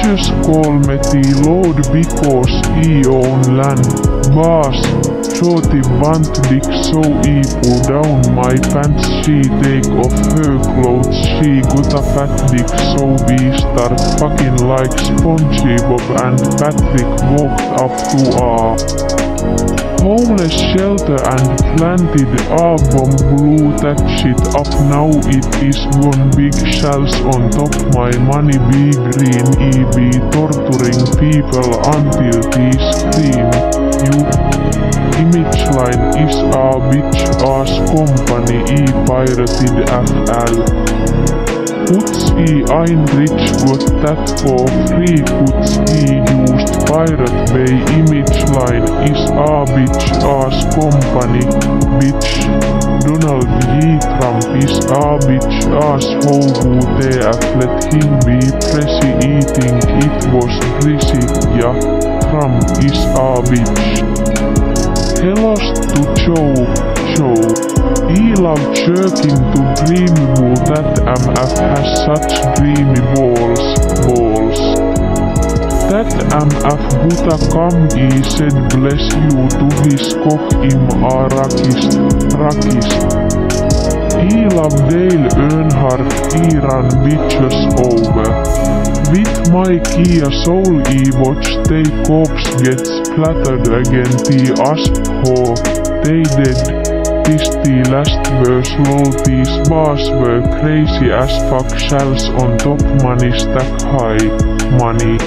Bitches call me T-Lord because he own land. Boss, shorty bunt dick so he pull down my pants. She take off her clothes, she got a fat dick so we start fucking like SpongeBob and Patrick walked up to our homeless shelter and planted a bomb, blew that shit up. Now it is gone, big shells on top, my money be green. E be torturing people until they scream. You image line is a bitch ass company, e pirated FL. Puts e ein rich got that for free. Puts e used Pirate Bay. Image line is a bitch ass company. Bitch Donald J. Trump is a bitch ass HOUTF. Let him be pressy, eating it was greasy. Yeah, Trump is a bitch. Hellos to Joe. He love jerking to dreamy ball. That MF has such dreamy balls. That MF Buta come, he said bless you to his cock im a rakist. He love Dale Earnhardt, he run bitches over. With my Kia Soul he watch they cops get splattered again. The asp ho, they dead. This the last verse, lol. These bars were crazy as fuck. Shells on top, money stack high. Money.